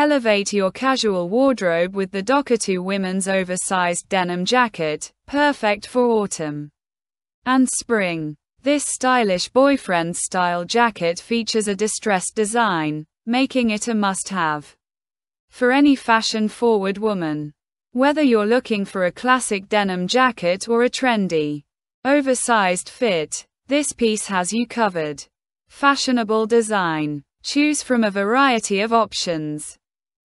Elevate your casual wardrobe with the Dokotoo women's oversized denim jacket, perfect for autumn and spring. This stylish boyfriend-style jacket features a distressed design, making it a must-have for any fashion-forward woman. Whether you're looking for a classic denim jacket or a trendy, oversized fit, this piece has you covered. Fashionable design. Choose from a variety of options,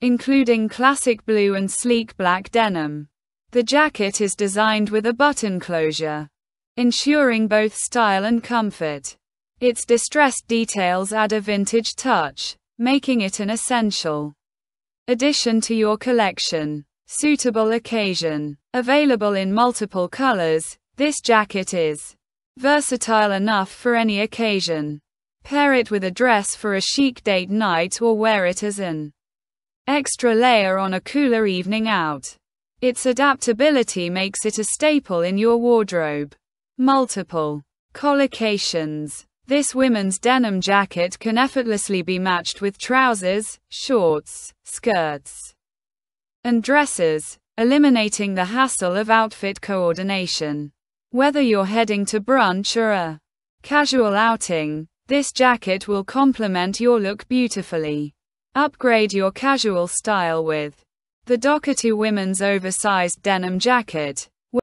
including classic blue and sleek black denim. The jacket is designed with a button closure, ensuring both style and comfort. Its distressed details add a vintage touch, making it an essential addition to your collection. Suitable occasion. Available in multiple colors, this jacket is versatile enough for any occasion. Pair it with a dress for a chic date night or wear it as an extra layer on a cooler evening out. Its adaptability makes it a staple in your wardrobe. Multiple collocations. This women's denim jacket can effortlessly be matched with trousers, shorts, skirts, and dresses, eliminating the hassle of outfit coordination. Whether you're heading to brunch or a casual outing, this jacket will complement your look beautifully. Upgrade your casual style with the Dokotoo women's oversized denim jacket.